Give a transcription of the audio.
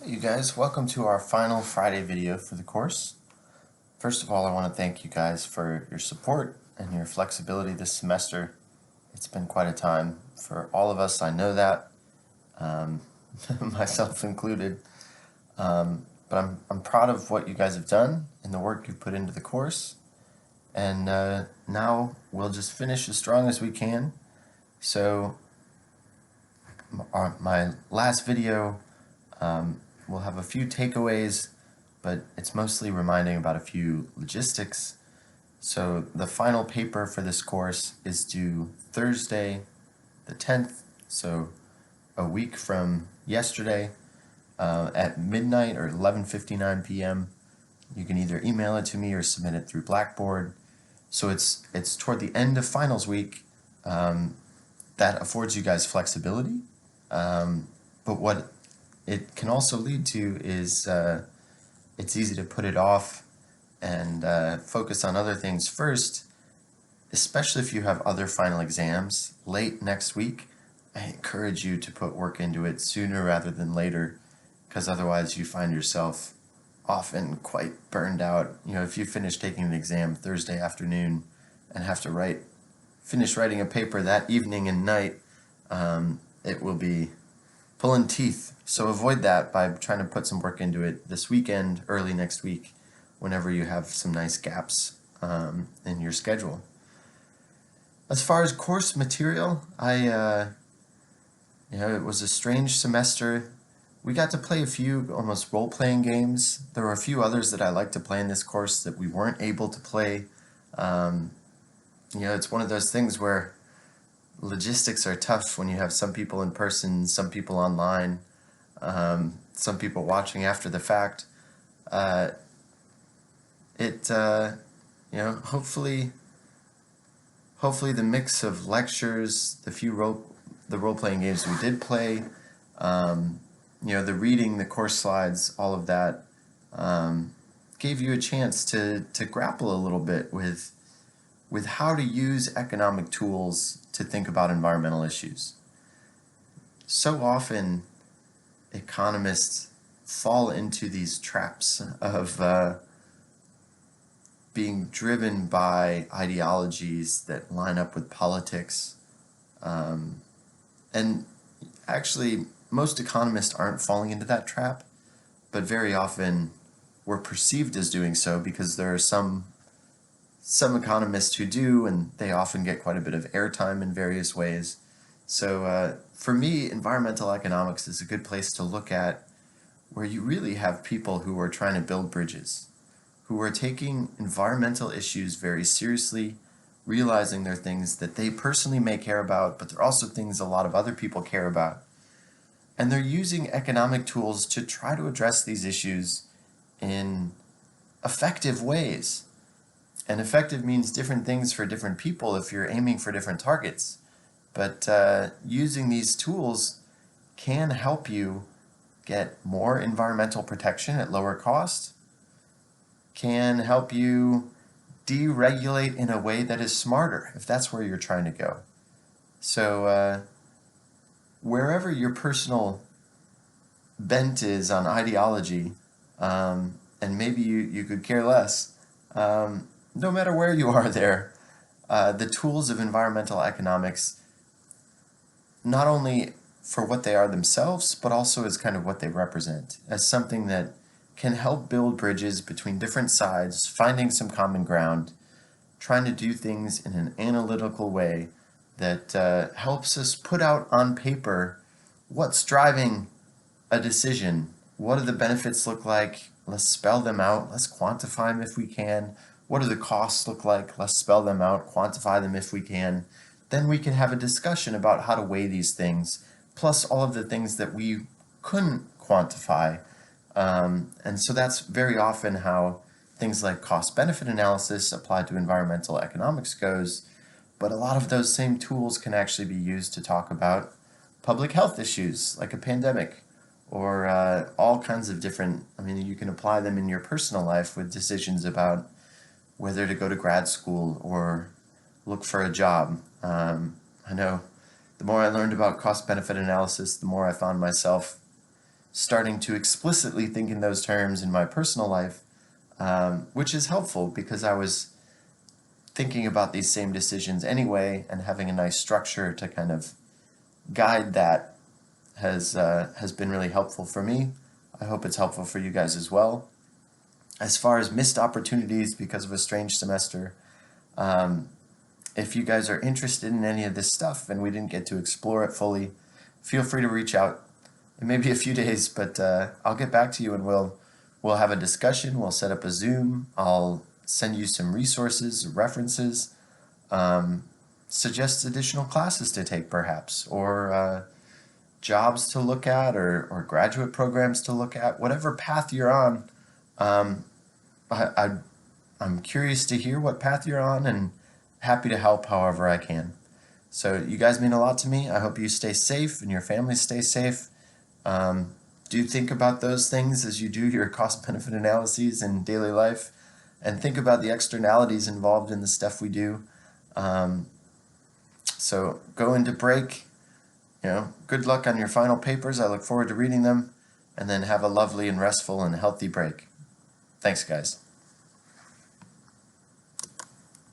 Hey you guys, welcome to our final Friday video for the course. First of all, I want to thank you guys for your support and your flexibility this semester. It's been quite a time for all of us, I know that, myself included. But I'm proud of what you guys have done and the work you've put into the course. And now we'll just finish as strong as we can. So my last video we'll have a few takeaways, but it's mostly reminding about a few logistics. So the final paper for this course is due Thursday the 10th, so a week from yesterday at midnight or 11:59 p.m. You can either email it to me or submit it through Blackboard. So it's toward the end of finals week. That affords you guys flexibility, but what it can also lead to is it's easy to put it off and focus on other things first, especially if you have other final exams late next week. I encourage you to put work into it sooner rather than later, because otherwise you find yourself often quite burned out. You know, if you finish taking an exam Thursday afternoon and have to finish writing a paper that evening and night, it will be pulling teeth. So avoid that by trying to put some work into it this weekend, early next week, whenever you have some nice gaps in your schedule. As far as course material, it was a strange semester. We got to play a few almost role-playing games. There were a few others that I like to play in this course that we weren't able to play. It's one of those things where logistics are tough when you have some people in person, some people online, some people watching after the fact. Hopefully the mix of lectures, the role-playing games we did play, the reading, the course slides, all of that gave you a chance to grapple a little bit with how to use economic tools to think about environmental issues. So often, economists fall into these traps of being driven by ideologies that line up with politics. And actually, most economists aren't falling into that trap, but very often we're perceived as doing so because there are some economists who do, and they often get quite a bit of airtime in various ways. So for me, environmental economics is a good place to look at where you really have people who are trying to build bridges, who are taking environmental issues very seriously, realizing they're things that they personally may care about, but they're also things a lot of other people care about. And they're using economic tools to try to address these issues in effective ways. And effective means different things for different people if you're aiming for different targets. But using these tools can help you get more environmental protection at lower cost, can help you deregulate in a way that is smarter, if that's where you're trying to go. So wherever your personal bent is on ideology, and maybe you could care less, no matter where you are there, the tools of environmental economics, not only for what they are themselves, but also as kind of what they represent, as something that can help build bridges between different sides, finding some common ground, trying to do things in an analytical way that helps us put out on paper what's driving a decision. What do the benefits look like? Let's spell them out. Let's quantify them if we can. What do the costs look like? Let's spell them out, quantify them if we can. Then we can have a discussion about how to weigh these things, plus all of the things that we couldn't quantify. And so that's very often how things like cost-benefit analysis applied to environmental economics goes, but a lot of those same tools can actually be used to talk about public health issues like a pandemic, or all kinds of different, you can apply them in your personal life with decisions about whether to go to grad school or look for a job. I know the more I learned about cost-benefit analysis, the more I found myself starting to explicitly think in those terms in my personal life, which is helpful because I was thinking about these same decisions anyway, and having a nice structure to kind of guide that has been really helpful for me. I hope it's helpful for you guys as well. As far as missed opportunities because of a strange semester, if you guys are interested in any of this stuff and we didn't get to explore it fully, feel free to reach out. It may be a few days, but I'll get back to you and we'll have a discussion. We'll set up a Zoom. I'll send you some resources, references, suggest additional classes to take perhaps, or jobs to look at, or graduate programs to look at. Whatever path you're on, I'm curious to hear what path you're on and happy to help however I can. So you guys mean a lot to me. I hope you stay safe and your families stay safe. Do think about those things as you do your cost-benefit analyses in daily life, and think about the externalities involved in the stuff we do. So go into break. Good luck on your final papers. I look forward to reading them, and then have a lovely and restful and healthy break. Thanks, guys.